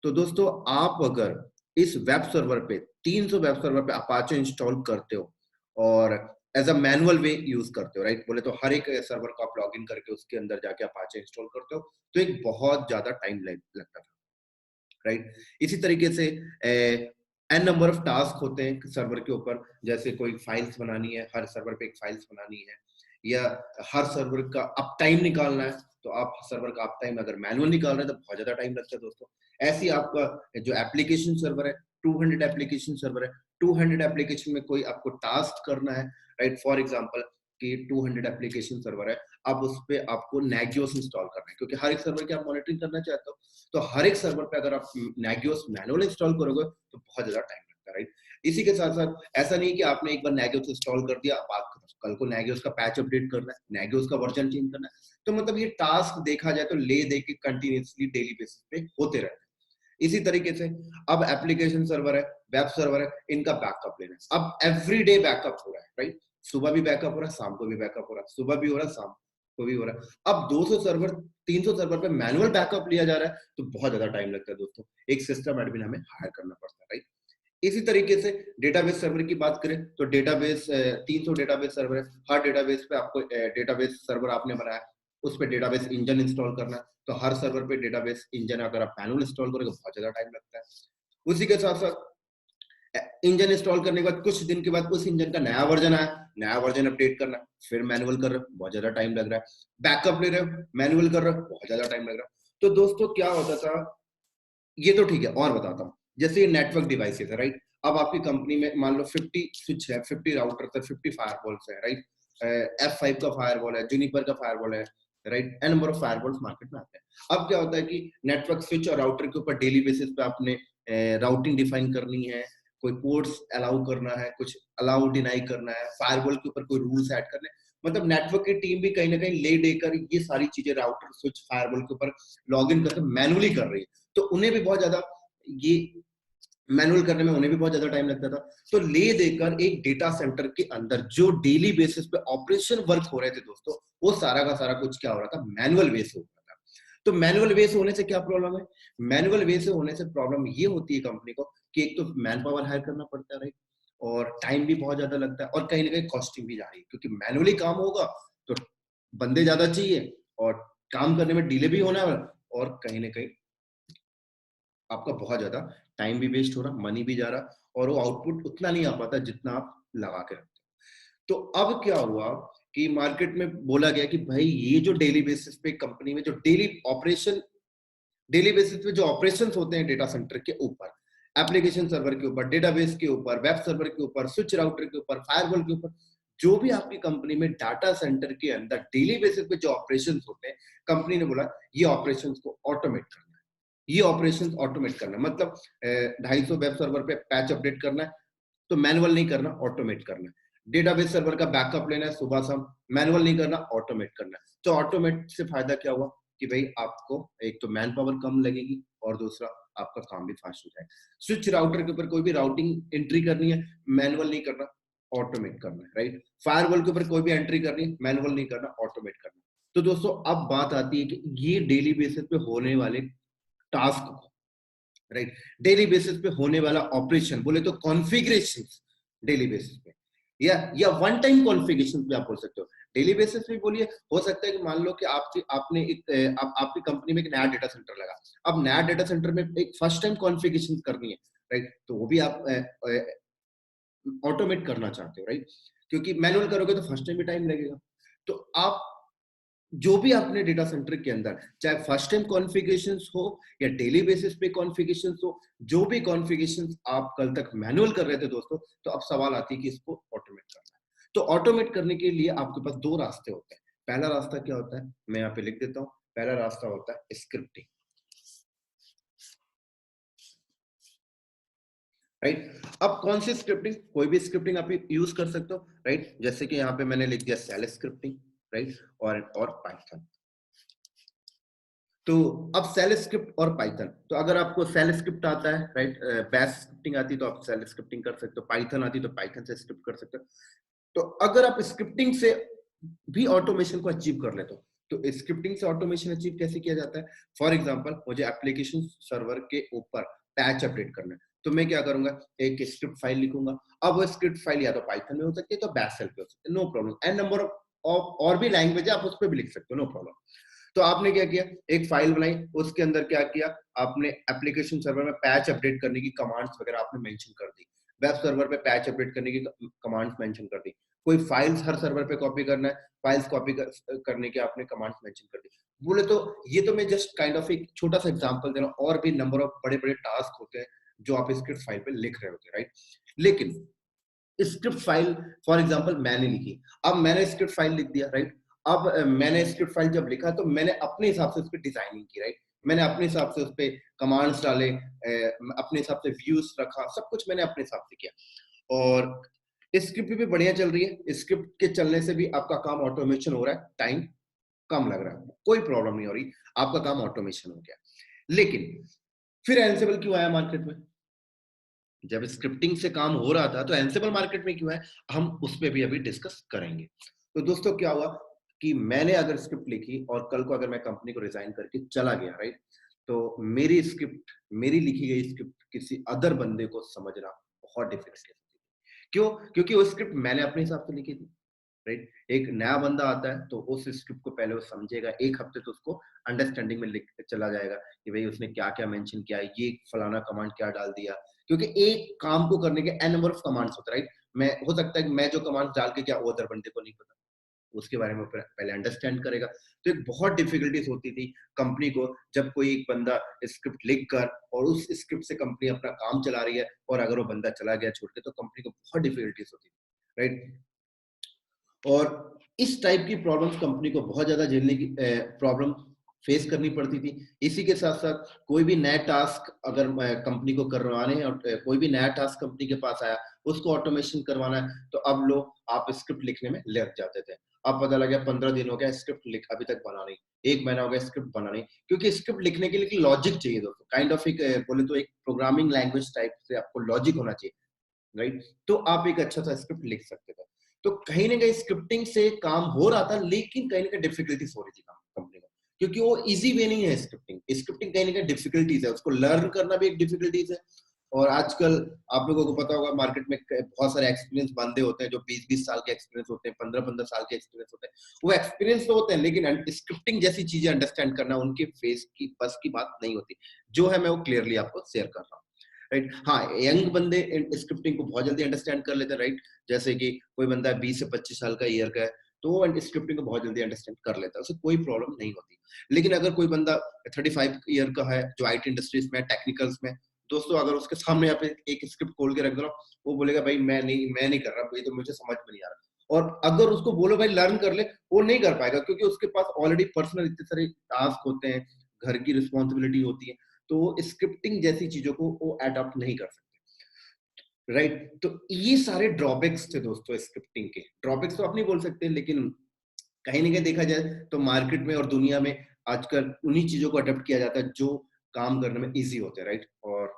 तो दोस्तों आप अगर इस वेब सर्वर पे 300 वेब सर्वर पे अपाचे इंस्टॉल करते हो और as a manual way use करते हो, राइट। बोले तो हर एक सर्वर को आप लॉग इन करके उसके अंदर जाके अपाचे इंस्टॉल करते हो, तो एक बहुत ज्यादा टाइम लगता था, राइट। इसी तरीके से एन नंबर ऑफ टास्क होते हैं सर्वर के ऊपर, जैसे कोई फाइल्स बनानी है, हर सर्वर पे एक फाइल्स बनानी है, या हर सर्वर का अप टाइम निकालना है। तो आप सर्वर का अप टाइम अगर मैनुअल निकाल रहे हैं तो बहुत ज्यादा टाइम लगता है दोस्तों। ऐसे आपका जो एप्लीकेशन सर्वर है, 200 एप्लीकेशन सर्वर है, 200 एप्लीकेशन में कोई आपको टास्क करना है, राइट। फॉर एग्जांपल कि 200 एप्लीकेशन सर्वर है, अब उस पे आपको Nagios इंस्टॉल करना है, क्योंकि हर एक सर्वर की आप मॉनिटरिंग करना चाहते हो। तो हर एक सर्वर पे अगर आप Nagios मैनुअल इंस्टॉल करोगे तो बहुत ज्यादा टाइम लगता है, राइट। इसी के साथ साथ ऐसा नहीं कि आपने एक बार Nagios इंस्टॉल कर दिया, अब आप कल को Nagios का पैच अपडेट करना है, Nagios का वर्जन चेंज करना है। तो मतलब ये टास्क देखा जाए तो ले दे के कंटिन्यूअसली डेली बेसिस पे होते रहते हैं। इसी तरीके से अब एप्लीकेशन सर्वर है, वेब सर्वर है, इनका बैकअप लेना है। अब एवरीडे बैकअप हो रहा है, राइट। सुबह भी बैकअप हो रहा है, शाम को भी बैकअप हो रहा है, सुबह भी हो रहा है, शाम कोई भी हो रहा है। अब 200 सर्वर 300 सर्वर पे मैनुअल बैकअप लिया जा रहा है, तो बहुत ज्यादा टाइम लगता है दोस्तों। एक सिस्टम एडमिन हमें हायर करना पड़ता है, राइट। इसी तरीके से डेटाबेस सर्वर की बात करें तो डेटाबेस 300 डेटाबेस सर्वर है। हर डेटाबेस पे आपको डेटाबेस सर्वर आपने बनाया, उस पे डेटाबेस इंजन इंस्टॉल करना है। तो हर सर्वर पे डेटाबेस इंजन अगर आप मैनुअल इंस्टॉल करोगे बहुत ज्यादा टाइम लगता है। उसी के साथ साथ इंजन इंस्टॉल करने के बाद कुछ दिन के बाद उस इंजन का नया वर्जन आया, नया वर्जन अपडेट करना, फिर मैनुअल कर रहे हो, बहुत ज्यादा टाइम लग रहा है। बैकअप ले रहे हो, मैनुअल कर रहे हो, बहुत ज्यादा टाइम लग रहा है। तो दोस्तों क्या होता था, ये तो ठीक है, और बताता हूँ। जैसे ये नेटवर्क डिवाइसेस है, राइट। अब आपकी कंपनी में मान लो 50 स्विच है, 50 राउटर है, 50 फायरवॉल्स है, राइट। F5 का फायरवॉल है, जूनिपर का फायरवॉल है, right. N number of firewalls market में आते हैं। अब क्या होता है कि नेटवर्क स्विच और राउटर के ऊपर डेली बेसिस पे आपने राउटिंग डिफाइन करनी है, कोई पोर्ट्स अलाउ करना है, कुछ अलाउ डिनाई करना है, फायरवॉल के ऊपर कोई रूल्स ऐड करने हैं। मतलब नेटवर्क की टीम भी कहीं ना कहीं ले देकर ये सारी चीजें राउटर स्विच फायरवॉल के ऊपर लॉग इन करके मैनुअली कर रही है। तो उन्हें भी बहुत ज्यादा ये मैनुअल करने में उन्हें भी बहुत ज्यादा टाइम लगता था। तो ले देकर एक डेटा सेंटर के अंदर जो डेली बेसिस पे ऑपरेशन वर्क हो रहे थे दोस्तों, वो सारा का सारा कुछ क्या हो रहा था, मैनुअल वे से हो रहा था। तो मैनुअल वे से होने से क्या प्रॉब्लम है, मैनुअल वे से होने से प्रॉब्लम ये होती है कंपनी को कि एक तो मैन पावर हायर करना पड़ता है, राइट, और टाइम भी बहुत ज्यादा लगता है, और कहीं ना कहीं कॉस्टिंग भी जा रही है, क्योंकि मैनुअली काम होगा तो बंदे ज्यादा चाहिए और काम करने में डिले भी होना है, और कहीं ना कहीं आपका बहुत ज़्यादा टाइम भी वेस्ट हो रहा, मनी भी जा रहा, और वो आउटपुट उतना नहीं आ पाता जितना आप लगा के रखते हो। तो अब क्या हुआ कि मार्केट में बोला गया कि भाई ये जो डेली बेसिस पे कंपनी में जो डेली बेसिस पे जो ऑपरेशंस होते हैं डेटा सेंटर के ऊपर, एप्लीकेशन सर्वर के ऊपर, डेटाबेस के ऊपर, वेब सर्वर के ऊपर, स्विच राउटर के ऊपर, फायरवॉल के ऊपर, जो भी आपकी कंपनी में डाटा सेंटर के अंदर डेली बेसिस पे जो ऑपरेशंस होते हैं, कंपनी ने बोला ये ऑपरेशंस को ऑटोमेट करना है। ये ऑपरेशंस ऑटोमेट करना मतलब 250 वेब सर्वर पे पैच अपडेट करना है, तो मैनुअल नहीं करना, ऑटोमेट करना है। डेटाबेस सर्वर का बैकअप लेना है सुबह शाम, मैनुअल नहीं करना, ऑटोमेट करना है। तो ऑटोमेट से फायदा क्या हुआ कि भाई आपको एक तो मैन पावर कम लगेगी, और दूसरा आपका काम भी फास्ट हो जाएगा। स्विच राउटर के ऊपर कोई भी राउटिंग एंट्री करनी है, मैनुअल नहीं करना, ऑटोमेट करना है, राइट। फायरवॉल के ऊपर कोई भी एंट्री करनी है, मैनुअल नहीं करना, ऑटोमेट करना। तो दोस्तों अब बात आती है कि ये डेली बेसिस पे होने वाले टास्क को, राइट, डेली बेसिस पे होने वाला ऑपरेशन बोले तो कॉन्फ़िगरेशन डेली बेसिस पे, या वन टाइम कॉन्फ़िगरेशन भी आप बोल सकते हो। डेली बेसिस पे बोलिए, हो सकता है कि मान लो कि आपने एक आपकी कंपनी में एक नया डेटा सेंटर लगा। अब नया डेटा सेंटर में एक फर्स्ट टाइम कॉन्फ़िगरेशन करनी है, राइट, तो वो भी आप ऑटोमेट करना चाहते हो, राइट, क्योंकि मैनुअल करोगे तो फर्स्ट टाइम भी टाइम लगेगा। तो आप जो भी आपने डेटा सेंटर के अंदर, चाहे फर्स्ट टाइम कॉन्फ़िगरेशंस हो या डेली बेसिस पे कॉन्फ़िगरेशंस हो, जो भी कॉन्फ़िगरेशंस आप कल तक मैनुअल कर रहे थे दोस्तों, तो अब सवाल आती है कि इसको ऑटोमेट करना है। तो ऑटोमेट करने के लिए आपके पास 2 रास्ते होते हैं। पहला रास्ता क्या होता है? मैं यहाँ पे लिख देता हूँ। पहला रास्ता होता है स्क्रिप्टिंग, राइट? अब कौन सी स्क्रिप्टिंग? कोई भी स्क्रिप्टिंग आप यूज़ कर सकते हो, राइट? जैसे कि यहाँ पे मैंने लिख दिया शेल स्क्रिप्टिंग, राइट? और पाइथन। तो अब सेल स्क्रिप्ट और पाइथन, तो अगर आपको सेल स्क्रिप्ट आता है, राइट, बैश स्क्रिप्टिंग आती है तो आप सेल स्क्रिप्टिंग कर सकते हो, पाइथन आती है तो पाइथन से स्क्रिप्ट कर सकते हो। तो अगर आप स्क्रिप्टिंग से भी ऑटोमेशन को अचीव कर लेते हो, तो स्क्रिप्टिंग से ऑटोमेशन अचीव कैसे किया जाता है? फॉर एग्जांपल मुझे एप्लीकेशन सर्वर के ऊपर पैच अपडेट करना है, तो मैं क्या करूंगा, एक स्क्रिप्ट फाइल लिखूंगा। अब वो स्क्रिप्ट फाइल या तो पाइथन में हो सकती है तो बैश सेल पे हो सकती है, no problem. And number of और भी लैंग्वेज है, आप उस पर भी लिख सकते हो, नो प्रॉब्लम। तो आपने क्या किया, एक फाइल बनाई, उसके अंदर क्या किया आपने, एप्लीकेशन सर्वर में पैच अपडेट करने की कमांड्स वगैरह आपने मेंशन कर दी, वेब सर्वर पे पैच अपडेट करने की कमांड्स मेंशन कर दी, कोई फाइल्स हर सर्वर पे कॉपी करना है, फाइल्स कॉपी करने के आपने कमांड्स मेंशन कर दी। बोले तो ये तो मैं जस्ट काइंड ऑफ एक छोटा सा एग्जांपल दे रहा हूँ, और भी नंबर ऑफ बड़े बड़े टास्क होते हैं जो आप स्क्रिप्ट फाइल पे लिख रहे होते हैं, राइट। लेकिन स्क्रिप्ट फाइल फॉर एग्जांपल मैंने लिखी, अब मैंने स्क्रिप्ट फाइल लिख दिया, राइट। अब मैंने स्क्रिप्ट फाइल जब लिखा तो मैंने अपने हिसाब से उस पर डिजाइनिंग की, राइट। मैंने अपने हिसाब से उस पर कमांड्स डाले, अपने हिसाब से व्यूज रखा, सब कुछ मैंने अपने हिसाब से किया, और स्क्रिप्ट भी बढ़िया चल रही है। स्क्रिप्ट के चलने से भी आपका काम ऑटोमेशन हो रहा है, टाइम कम लग रहा है, कोई प्रॉब्लम नहीं हो रही, आपका काम ऑटोमेशन हो गया। लेकिन फिर एंसिबल क्यों आया मार्केट में? जब स्क्रिप्टिंग से काम हो रहा था तो एंसिबल मार्केट में क्यों है, हम उस पे भी अभी डिस्कस करेंगे। तो दोस्तों क्या हुआ, कि मैंने अगर स्क्रिप्ट लिखी और कल को अगर मैं कंपनी को रिजाइन करके चला गया, राइट, तो मेरी स्क्रिप्ट, मेरी लिखी गई स्क्रिप्ट किसी अदर बंदे को समझना बहुत डिफिकल्ट है। क्यों? क्योंकि वो स्क्रिप्ट मैंने अपने हिसाब से लिखी थी, राइट। एक नया बंदा आता है तो उस स्क्रिप्ट को पहले वो समझेगा, एक हफ्ते तो उसको अंडरस्टैंडिंग में लिख चला जाएगा कि भाई उसने क्या क्या मेंशन किया है, ये फलाना कमांड क्या डाल दिया, क्योंकि एक काम को करने के एन नंबर ऑफ कमांड्स होते हैं, राइट। मैं हो सकता है कि मैं जो कमांड डाल के क्या वो अदर बंदे को नहीं पता, उसके बारे में पहले अंडरस्टैंड करेगा। तो एक बहुत डिफिकल्टीज होती थी कंपनी को, जब कोई एक बंदा स्क्रिप्ट लिख कर और उस स्क्रिप्ट से कंपनी अपना काम चला रही है और अगर वो बंदा चला गया छोड़ के, तो कंपनी को बहुत डिफिकल्टीज होती थी, राइट। और इस टाइप की प्रॉब्लम्स कंपनी को बहुत ज्यादा झेलने की प्रॉब्लम फेस करनी पड़ती थी। इसी के साथ साथ कोई भी नया टास्क अगर कंपनी को करवाने हैं और कोई भी नया टास्क कंपनी के पास आया, उसको ऑटोमेशन करवाना है, तो अब लोग आप स्क्रिप्ट लिखने में लग जाते थे। अब पता लगा 15 दिन हो गया स्क्रिप्ट लिख अभी तक बना नहीं, 1 महीना हो गया स्क्रिप्ट बना नहीं, क्योंकि स्क्रिप्ट लिखने के लिए लॉजिक चाहिए दोस्तों, काइंड ऑफ एक बोले तो एक प्रोग्रामिंग लैंग्वेज टाइप से आपको लॉजिक होना चाहिए, राइट। तो आप एक अच्छा सा स्क्रिप्ट लिख सकते थे। तो कहीं ना कहीं स्क्रिप्टिंग से काम हो रहा था, लेकिन कहीं ना कहीं डिफिकल्टीज हो रही थी कंपनी को, क्योंकि वो इजी वे नहीं है। स्क्रिप्टिंग स्क्रिप्टिंग कहीं ना कहीं डिफिकल्टीज है, उसको लर्न करना भी एक डिफिकल्टीज है। और आजकल आप लोगों को पता होगा मार्केट में बहुत सारे एक्सपीरियंस बंदे होते हैं जो 20-20 साल के एक्सपीरियंस होते हैं, 15-15 साल के एक्सपीरियंस होते हैं। वो एक्सपीरियंस तो होते हैं, लेकिन स्क्रिप्टिंग जैसी चीजें अंडरस्टैंड करना उनके फेस की बस की बात नहीं होती, जो है मैं वो क्लियरली आपको शेयर कर रहा हूँ, राइट। हाँ, यंग बंदे स्क्रिप्टिंग को बहुत जल्दी अंडरस्टैंड कर लेते हैं, राइट। जैसे कि कोई बंदा 20 से 25 साल का ईयर का है, तो वो स्क्रिप्टिंग को बहुत जल्दी अंडरस्टैंड कर लेता है, उसे कोई प्रॉब्लम नहीं होती। लेकिन अगर कोई बंदा 35 ईयर का है जो आईटी इंडस्ट्रीज में, टेक्निकल्स में, दोस्तों अगर उसके सामने आप एक स्क्रिप्ट खोल के रख दो, वो बोलेगा भाई मैं नहीं कर रहा, ये तो मुझे समझ में नहीं आ रहा। और अगर उसको बोलो भाई लर्न कर ले, वो नहीं कर पाएगा, क्योंकि उसके पास ऑलरेडी पर्सनल इतने सारे टास्क होते हैं, घर की रिस्पॉन्सिबिलिटी होती है, तो वो स्क्रिप्टिंग जैसी चीजों को वो अडॉप्ट नहीं कर सकते, राइट। तो ये सारे ड्रॉबैक्स थे दोस्तों स्क्रिप्टिंग के। ड्रॉबैक्स तो आप नहीं बोल सकते, लेकिन कहीं ना कहीं देखा जाए तो मार्केट में और दुनिया में आजकल उन्हीं चीजों को अडॉप्ट किया जाता है जो काम करने में इजी होते हैं, राइट, और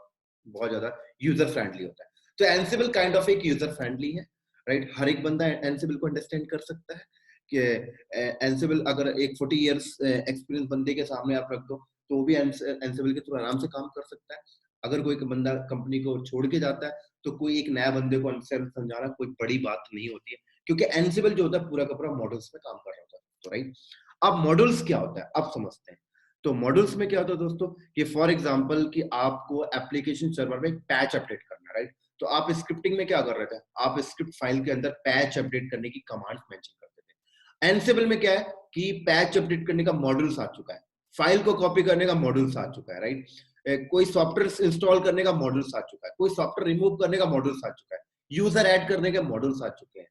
बहुत ज्यादा यूजर फ्रेंडली होता है। तो एंसिबल काइंड ऑफ एक यूजर फ्रेंडली है, राइट। हर एक बंदा एंसिबल को अंडरस्टैंड कर सकता है कि एंसिबल अगर एक 40 इयर्स एक्सपीरियंस बंदे के सामने आप रख दो, तो वो भी एंसिबल के थ्रू आराम से काम कर सकता है। अगर कोई बंदा कंपनी को छोड़ के जाता है, तो कोई एक नया बंदे को एंसिबल समझाना कोई बड़ी बात नहीं होती है, क्योंकि एंसिबल जो होता है पूरा का पूरा मॉडल्स में काम कर रहा होता है, तो राइट। अब मॉडल्स क्या होता है अब समझते हैं। तो मॉडल्स में क्या होता है दोस्तों, कि फॉर एग्जांपल कि आपको एप्लीकेशन सर्वर में पैच अपडेट करना है, राइट। तो आप स्क्रिप्टिंग में क्या कर रहे थे, आप स्क्रिप्ट फाइल के अंदर पैच अपडेट करने की कमांड्स मेंशन करते थे। एनसेबल में क्या है कि पैच अपडेट करने का मॉड्यूल्स आ चुका है, फाइल को कॉपी करने का मॉड्यूल्स आ चुका है, राइट। कोई सॉफ्टवेयर इंस्टॉल करने का मॉड्यूल्स आ चुका है, कोई सॉफ्टवेयर रिमूव करने का मॉड्यूल्स आ चुका है, यूजर ऐड करने के मॉड्यूल्स आ चुके हैं,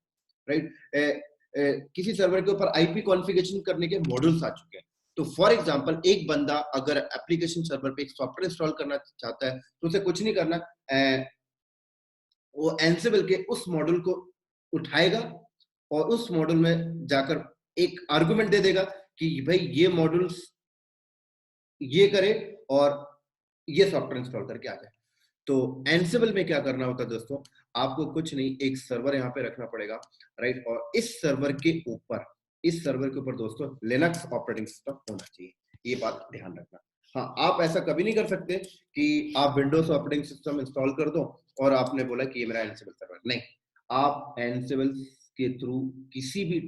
राइट। किसी सर्वर के ऊपर आईपी कॉन्फ़िगरेशन करने के मॉड्यूल्स आ चुके हैं। तो फॉर एग्जांपल एक बंदा अगर एप्लीकेशन सर्वर पे एक सॉफ्टवेयर इंस्टॉल करना चाहता है, तो उसे कुछ नहीं करना, वो एंसिबल के उस मॉड्यूल को उठाएगा और उस मॉड्यूल में जाकर एक आर्गुमेंट दे देगा कि भाई ये मॉड्यूल्स ये करे और ये सॉफ्टवेयर इंस्टॉल करके आ जाए। तो एंसिबल में क्या करना होता है दोस्तों, आपको कुछ नहीं, एक सर्वर यहाँ पे रखना पड़ेगा, राइट। और इस सर्वर के ऊपर दोस्तों लिनक्स ऑपरेटिंग सिस्टम होना चाहिए, ये बात ध्यान रखना। हाँ, आप ऐसा कभी नहीं कर सकते कि आप विंडोज ऑपरेटिंग सिस्टम इंस्टॉल कर दो और आपने बोला कि ये मेरा एंसिबल सर्वर, नहीं। आप एंसिबल के थ्रू किसी भी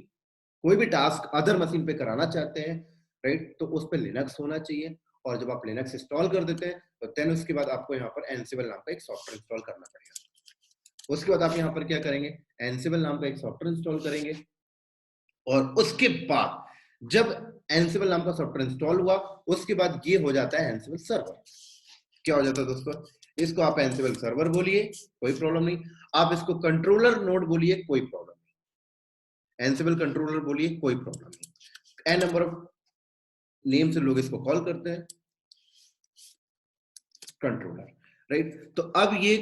कोई भी टास्क अदर मशीन पे कराना चाहते हैं, राइट, तो उस पे लिनक्स होना चाहिए। और जब आप लिनक्स इंस्टॉल कर देते हैं, तो देन उसके बाद आपको यहाँ पर एंसिबल नाम का एक सॉफ्टवेयर इंस्टॉल करना पड़ेगा। उसके बाद आप यहाँ पर क्या करेंगे, एंसिबल नाम का एक सॉफ्टवेयर इंस्टॉल करेंगे, और उसके बाद जब एंसिबल नाम का सॉफ्टवेयर इंस्टॉल हुआ, उसके बाद ये हो जाता है एंसिबल सर्वर। क्या हो जाता है दोस्तों, इसको आप एंसिबल सर्वर बोलिए, कोई प्रॉब्लम नहीं। आप इसको कंट्रोलर नोड बोलिए, कोई प्रॉब्लम नहीं। एंसिबल कंट्रोलर बोलिए, कोई प्रॉब्लम नहीं। एन नंबर ऑफ नेम से लोग इसको कॉल करते हैं, कंट्रोलर, राइट। तो अब ये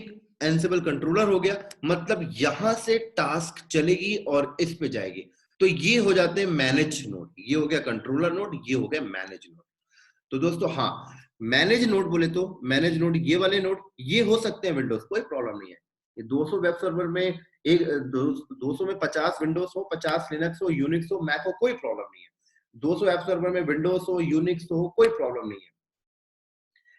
एंसिबल कंट्रोलर हो गया, मतलब यहां से टास्क चलेगी और इस पे जाएगी। तो ये हो जाते हैं मैनेज नोड, ये हो गया कंट्रोलर नोड, ये हो गया मैनेज नोड। तो दोस्तों हाँ, मैनेज नोड बोले तो मैनेज नोड ये वाले नोड ये हो सकते हैं विंडोज, कोई प्रॉब्लम नहीं है। ये 200 वेब सर्वर में एक 200 में 50 विंडोज हो, 50 लिनक्स हो, यूनिक्स हो, मैक हो, कोई प्रॉब्लम नहीं है। 200 ऐप सर्वर में विंडोज हो, यूनिक्स हो, कोई प्रॉब्लम नहीं है।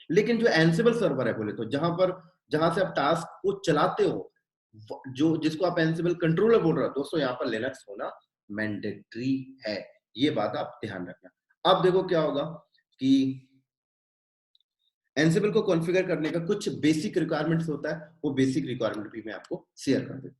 लेकिन जो एंसिबल सर्वर है बोले तो जहां से आप टास्क को चलाते हो, जो जिसको आप एंसिबल कंट्रोलर बोल रहे हो, दोस्तों यहाँ पर लिनक्स होना मैंडेटरी है। ये बात आप ध्यान रखना। अब देखो क्या होगा कि एंसिबल को कॉन्फ़िगर करने का कुछ बेसिक रिक्वायरमेंट्स होता है, वो बेसिक रिक्वायरमेंट भी मैं आपको शेयर कर देता हूँ।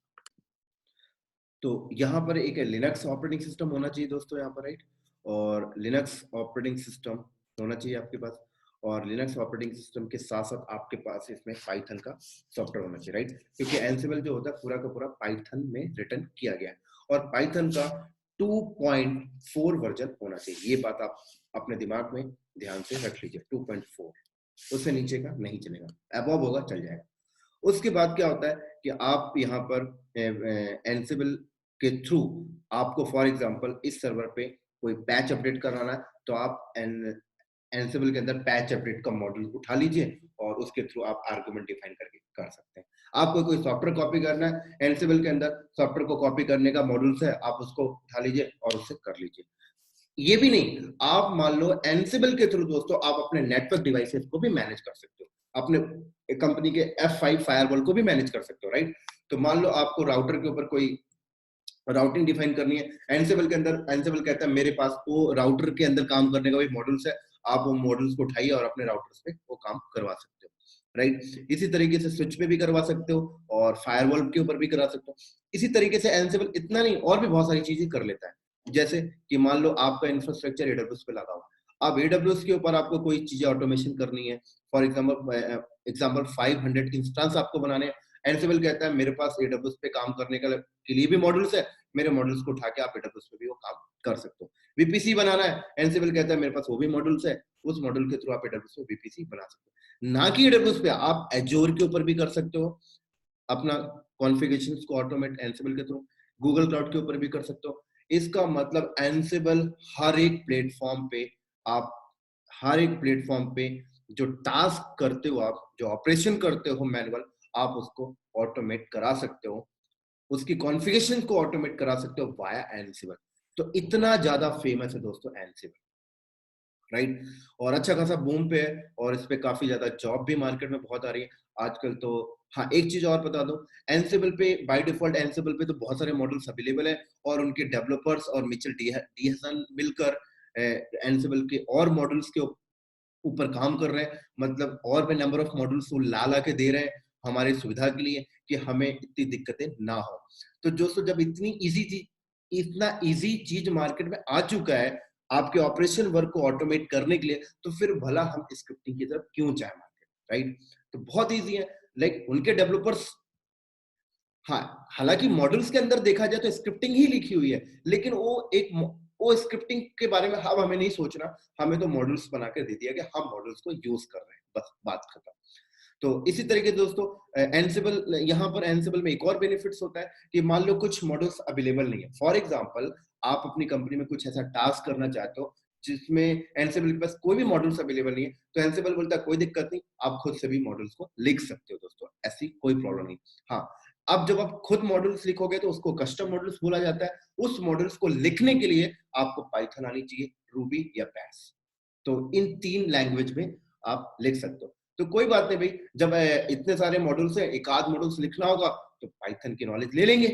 तो यहाँ पर एक लिनक्स ऑपरेटिंग सिस्टम होना चाहिए दोस्तों यहाँ पर, राइट। और लिनक्स ऑपरेटिंग सिस्टम होना चाहिए आपके पास, और लिनक्स ऑपरेटिंग सिस्टम के साथ साथ आपके पास इसमें पाइथन का सॉफ्टवेयर होना चाहिए, राइट। क्योंकि एंसिबल जो होता है पूरा का पूरा पाइथन में रिटर्न किया गया है, और पाइथन का 2.4 वर्जन होना चाहिए। ये बात आप अपने दिमाग में ध्यान से रख लीजिए, 2.4, उससे नीचे का नहीं चलेगा, अबव होगा चल जाएगा। उसके बाद क्या होता है कि आप यहाँ पर एंसिबल के थ्रू आपको फॉर एग्जांपल इस सर्वर पे कोई पैच अपडेट कराना है, तो आप एंसिबल के अंदर पैच अपडेट का मॉड्यूल उठा लीजिए और उसके थ्रू आप आर्गुमेंट डिफाइन करके कर सकते हैं। आपको कोई सॉफ्टवेयर कॉपी करना है, एंसिबल के अंदर सॉफ्टवेयर को कॉपी करने का मॉड्यूल्स है, आप उसको उठा लीजिए और उससे कर लीजिए। ये भी नहीं, आप मान लो एंसिबल के थ्रू दोस्तों आप अपने नेटवर्क डिवाइसेस को भी मैनेज कर सकते हो, अपने कंपनी के F5 फायरवॉल को भी मैनेज कर सकते हो, राइट। तो मान लो आपको राउटर के ऊपर कोई राउटिंग डिफाइन करनी है, एंसिबल के अंदर एंसिबल कहता है मेरे पास वो राउटर के अंदर काम करने का भी मॉड्यूल्स है, आप वो मॉड्यूल्स को उठाइए और अपने राउटर्स पे वो काम करवा सकते हो, राइट। इसी तरीके से स्विच पे भी करवा सकते हो और फायरवॉल के ऊपर भी करा सकते हो। इसी तरीके से एंसिबल इतना नहीं, और भी बहुत सारी चीजें कर लेता है। जैसे कि मान लो आपका इंफ्रास्ट्रक्चर एडब्ल्यूएस पे लगा हुआ, अब एडब्ल्यूएस के ऊपर आपको कोई चीजें ऑटोमेशन करनी है, फॉर एग्जांपल 500 इंस्टेंस आपको बनाने हैं, एंसिबल कहता है मेरे पास एडब्ल्यूएस पे काम करने के लिए भी मॉड्यूल्स है, मेरे मॉड्यूल्स को उठा के आप एडब्ल्यूएस पे भी वो काम कर सकते हो। वीपीसी बनाना है, एंसिबल कहता है मेरे पास वो भी मॉड्यूल्स है, उस मॉड्यूल के थ्रू आप एडब्ल्यूएस पे वीपीसी बना सकते हो। ना कि एडब्ल्यूएस पे, आप एजोर के ऊपर भी कर सकते हो अपना कॉन्फ़िगरेशंस को ऑटोमेट एंसिबल के थ्रू, गूगल क्लाउड के ऊपर भी कर सकते हो। इसका मतलब एंसिबल हर एक प्लेटफॉर्म पे आप हर एक प्लेटफॉर्म पे जो टास्क करते हो, आप जो ऑपरेशन करते हो मैनुअल, आप उसको ऑटोमेट करा सकते हो, उसकी कॉन्फ़िगरेशन को ऑटोमेट करा सकते हो वाया एंसिबल। तो इतना ज्यादा फेमस है दोस्तों एंसिबल, राइट। और अच्छा खासा बूम पे है, और इस पे काफी ज्यादा जॉब भी मार्केट में बहुत आ रही है आजकल। तो हाँ, एक चीज और बता दूं, एंसिबल पे बाय डिफॉल्ट एंसिबल पे तो बहुत सारे मॉडल्स अवेलेबल है, और उनके डेवलपर्स और मिचेल डीहसन मिलकर एंसिबल के और मॉडल्स के ऊपर काम कर रहे हैं। मतलब और भी नंबर ऑफ मॉडल्स वो ला ला के दे रहे हैं हमारी सुविधा के लिए, कि हमें इतनी दिक्कतें ना हो। तो दोस्तों जब इतना इजी चीज मार्केट में आ चुका है आपके ऑपरेशन वर्क को ऑटोमेट करने के लिए, तो फिर भला हम स्क्रिप्टिंग की तरफ क्यों जाए मार्केट, राइट। तो बहुत इजी है, लाइक उनके डेवलपर्स, हाँ, हालांकि मॉडल्स के अंदर देखा जाए तो स्क्रिप्टिंग ही लिखी हुई है, लेकिन वो स्क्रिप्टिंग के बारे में अब हमें नहीं सोचना, हमें तो मॉडल्स बना कर दे दिया कि हम मॉडल्स को यूज कर रहे हैं, बस बात खत्म। तो इसी तरीके से दोस्तों एंसिबल, यहाँ पर एंसिबल में एक और बेनिफिट्स होता है कि मान लो कुछ मॉडल्स अवेलेबल नहीं है, फॉर एग्जांपल आप अपनी कंपनी में कुछ ऐसा टास्क करना चाहते हो जिसमें एंसिबल के पास कोई भी मॉडल्स अवेलेबल नहीं है, तो एंसिबल बोलता है कोई दिक्कत नहीं, आप खुद से भी मॉडल्स को लिख सकते हो दोस्तों, ऐसी कोई प्रॉब्लम नहीं। हाँ, अब जब आप खुद मॉडल्स लिखोगे तो उसको कस्टम मॉडल्स बोला जाता है। उस मॉडल्स को लिखने के लिए आपको पाइथन आनी चाहिए, रूबी या बैश। तो इन 3 लैंग्वेज में आप लिख सकते हो। तो कोई बात नहीं भाई, जब इतने सारे मॉडल्स हैं, एक आध मॉडल्स लिखना होगा तो पाइथन की नॉलेज ले लेंगे,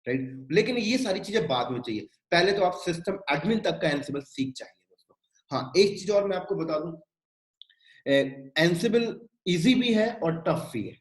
राइट। लेकिन ये सारी चीजें बाद में चाहिए, पहले तो आप सिस्टम एडमिन तक का एंसिबल सीख जाएंगे दोस्तों। हाँ, एक चीज और मैं आपको बता दूं, एंसिबल इजी भी है और टफ भी है।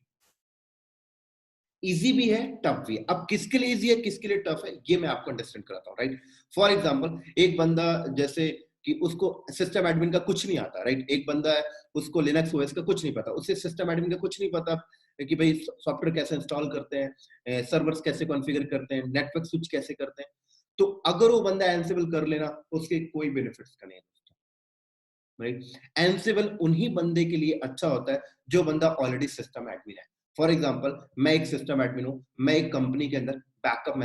इजी भी है, टफ भी है। अब किसके लिए इजी है, किसके लिए टफ है, ये मैं आपको अंडरस्टैंड कराता हूँ, राइट। फॉर एग्जांपल एक बंदा, जैसे कि उसको सिस्टम एडमिन का कुछ नहीं आता, राइट। एक बंदा है, उसको लिनक्स ओएस का कुछ नहीं पता, उससे सिस्टम एडमिन का कुछ नहीं पता कि भाई सॉफ्टवेयर कैसे इंस्टॉल करते हैं, सर्वर्स कैसे कॉन्फ़िगर करते हैं, नेटवर्क स्विच कैसे करते हैं। तो अगर वो बंदा एंसिबल कर लेना, उसके कोई बेनिफिट्स का नहीं है, राइट। एंसिबल उन्हीं बंदे के लिए अच्छा होता है जो बंदा ऑलरेडी सिस्टम एडमिन है। फॉर एग्जांपल मैं एक सिस्टम एडमिन हूं, मैं एक कंपनी के अंदर बैकअप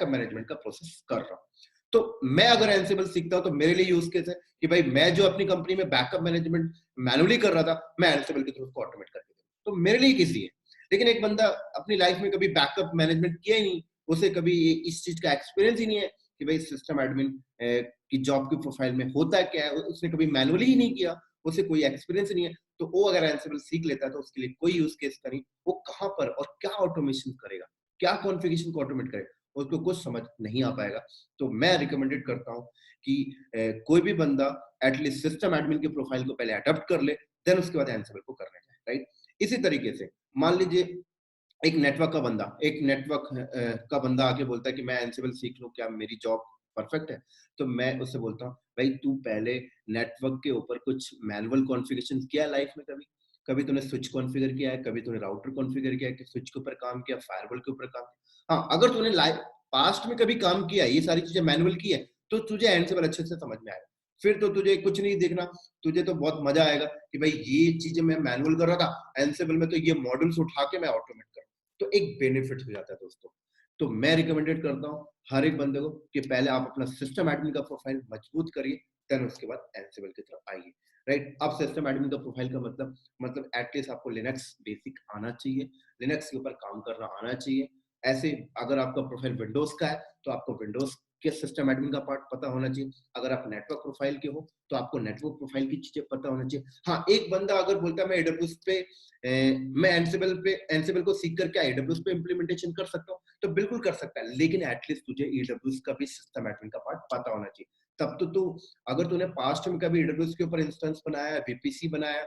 मैनेजमेंट का प्रोसेस कर रहा हूं। तो मैं अगर एंसिबल सीखता हूं तो मेरे लिए यूज केस है कि भाई मैं जो अपनी कंपनी में बैकअप मैनेजमेंट मैनुअली कर रहा था, मैं एंसिबल के थ्रू उसको ऑटोमेट करके दूं, तो मेरे लिए इजी है। लेकिन एक बंदा अपनी लाइफ में कभी बैकअप मैनेजमेंट किया ही नहीं, उसे कभी इस चीज का एक्सपीरियंस ही नहीं है कि भाई सिस्टम एडमिन की जॉब की प्रोफाइल में होता क्या है, उसने कभी मैनुअली ही नहीं किया, उसे कोई एक्सपीरियंस नहीं है, तो वो अगर एंसिबल सीख लेता है तो उसके लिए कोई यूज केस नहीं, वो कहाँ पर और क्या ऑटोमेशन करेगा, क्या कॉन्फ़िगरेशन को ऑटोमेट करेगा, उसको कुछ समझ नहीं आ पाएगा। तो मैं रिकमेंडेड करता हूँ कि कोई भी बंदा एटलीस्ट सिस्टम एडमिन की प्रोफाइल को पहले अडॉप्ट कर ले, देन उसके बाद एंसिबल को करने जाए, राइट? इसी तरीके से मान लीजिए एक नेटवर्क का बंदा आके बोलता है कि मैं एंसिबल सीख लूँ, क्या मेरी जॉब परफेक्ट है? तो मैं उससे बोलता हूँ, भाई तू पहले नेटवर्क के ऊपर कुछ मैनुअल कॉन्फ़िगरेशन किया है लाइफ में कभी? कभी तूने स्विच कॉन्फ़िगर किया है, कभी तूने राउटर कॉन्फ़िगर किया है कि स्विच के ऊपर काम किया, फायरवॉल के ऊपर काम किया? हाँ, अगर तूने पास्ट में कभी काम किया है, ये सारी चीज़ें मैनुअल की है, तो तुझे एंसिबल अच्छे से समझ में आएगा। फिर तो तुझे कुछ नहीं देखना, तुझे तो बहुत मज़ा आएगा कि भाई ये चीज़ें मैं मैनुअल कर रहा था, एंसिबल में तो ये मॉड्यूल्स उठा के मैं ऑटोमेट कर, तो एक बेनिफिट हो जाता है दोस्तों। तो मैं रिकमेंडेड करता हूँ हर एक बंदे को कि पहले आप अपना सिस्टम एडमिन का प्रोफाइल मजबूत करिए, देन उसके बाद एंसिबल की तरफ आइए, राइट? अब सिस्टम एडमिन का प्रोफाइल का मतलब एटलीस्ट आपको लिनक्स बेसिक आना चाहिए, लिनक्स के ऊपर काम करना आना चाहिए। ऐसे अगर आपका प्रोफाइल विंडोज का है तो आपको विंडोज के सिस्टम एडमिन का पार्ट पता होना चाहिए। अगर आप नेटवर्क प्रोफाइल के हो तो आपको नेटवर्क प्रोफाइल की चीजें पता होना चाहिए। हाँ, एक बंदा अगर बोलता है मैं एडब्ल्यूएस पे मैं एंसिबल को सीख करके एडब्ल्यूएस पे इम्प्लीमेंटेशन कर सकता हूँ, तो बिल्कुल कर सकता है, लेकिन एटलीस्ट तुझे एडब्ल्यूएस का भी सिस्टम एडमिन का पार्ट पता होना चाहिए। तब तो तू, अगर तूने पास्ट में कभी एडब्ल्यूएस के ऊपर इंस्टेंस बनाया, वीपीसी बनाया,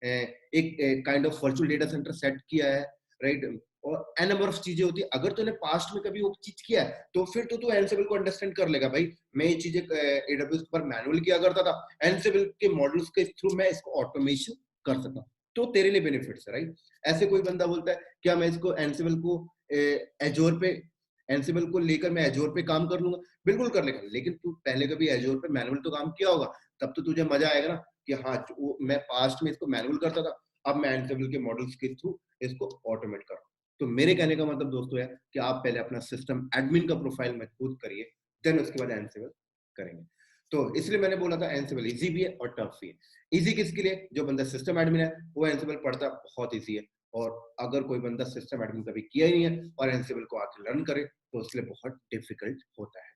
एक kind of virtual data centre set किया है, राइट? और एन नंबर ऑफ चीजें होती है, अगर तूने पास्ट में कभी वो चीज किया है तो फिर तो तू एंसिबल को अंडरस्टैंड कर लेगा, भाई मैं ये चीजें एडब्ल्यूएस पर मैनुअल किया करता था, एंसिबल के मॉडल्स के थ्रू मैं इसको ऑटोमेशन कर सकता हूँ, तो तेरे लिए बेनिफिट्स है, राइट? ऐसे कोई बंदा बोलता है क्या मैं इसको एंसिबल को एजोर पे एंसिबल को लेकर मैं एजोर पे काम कर लूंगा, बिल्कुल कर लेगा, लेकिन तू पहले कभी एजोर पे मैनुअल तो काम किया होगा, तब तो तुझे मजा आएगा ना कि हाँ मैं पास्ट में इसको मैनुअल करता था, अब मैं एंसिबल के मॉडल्स के थ्रू इसको ऑटोमेट कर रहा हूँ। तो मेरे कहने का मतलब दोस्तों है कि आप पहले अपना सिस्टम एडमिन का प्रोफाइल मजबूत करिए, देन उसके बाद एंसिबल करेंगे। तो इसलिए मैंने बोला था एंसिबल इजी भी है और टफ भी है। इजी किसके लिए? जो बंदा सिस्टम एडमिन है वो एंसिबल पढ़ता बहुत इजी है, और अगर कोई बंदा सिस्टम एडमिन कभी किया ही नहीं है और एंसिबल को आके लर्न करे तो उसके लिए बहुत डिफिकल्ट होता है।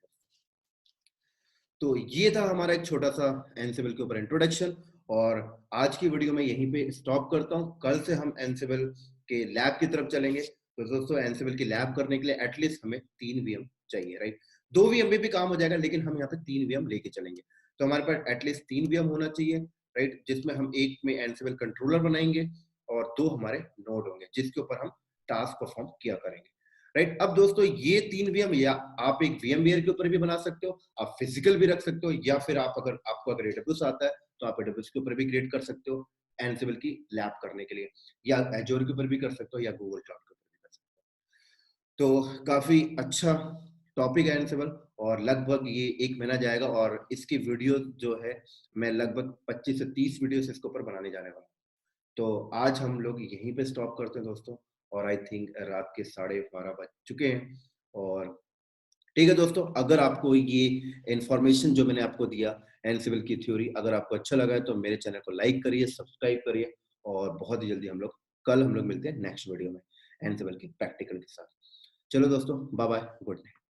तो ये था हमारा एक छोटा सा एंसिबल के ऊपर इंट्रोडक्शन, और आज की वीडियो में यहीं पे स्टॉप करता हूँ। कल से हम एंसिबल के लैब की तरफ चलेंगे। तो दोस्तों एंसिबल की लैब करने के लिए एटलीस्ट हमें 3 वीएम चाहिए, राइट? 2 वीएम में भी काम हो जाएगा, लेकिन हम यहाँ पे 3 वीएम लेके चलेंगे। तो हमारे पास एटलीस्ट 3 वीएम होना चाहिए, राइट? जिसमें हम एक में एंसिबल कंट्रोलर बनाएंगे और 2 हमारे नोड होंगे जिसके ऊपर हम टास्क परफॉर्म किया करेंगे, राइट? अब दोस्तों ये 3 वीएम या आप एक वीएमवेयर के ऊपर भी बना सकते हो, आप फिजिकल भी रख सकते हो, या फिर आप अगर आपको अगर एडब्ल्यूएस आता है तो आप एडब्ल्यूएस के ऊपर भी क्रिएट कर सकते हो एंसिबल की लैब करने के लिए, या एजोर के ऊपर भी कर सकते हो, या गूगल क्लाउड के ऊपर भी कर सकते हो। तो काफी अच्छा टॉपिक है एंसिबल, और लगभग ये 1 महीना जाएगा, और इसकी वीडियो जो है मैं लगभग 25 से 30 वीडियोस इसके ऊपर बनाने जाने वाला हूँ। तो आज हम लोग यहीं पे स्टॉप करते हैं दोस्तों, और आई थिंक रात के 12:30 बज चुके हैं। और ठीक है दोस्तों, अगर आपको ये इन्फॉर्मेशन जो मैंने आपको दिया एनसिबल की थ्योरी अगर आपको अच्छा लगा है तो मेरे चैनल को लाइक करिए, सब्सक्राइब करिए, और बहुत ही जल्दी कल हम लोग मिलते हैं नेक्स्ट वीडियो में एनसिबल की प्रैक्टिकल के साथ। चलो दोस्तों, बाय बाय, गुड नाइट।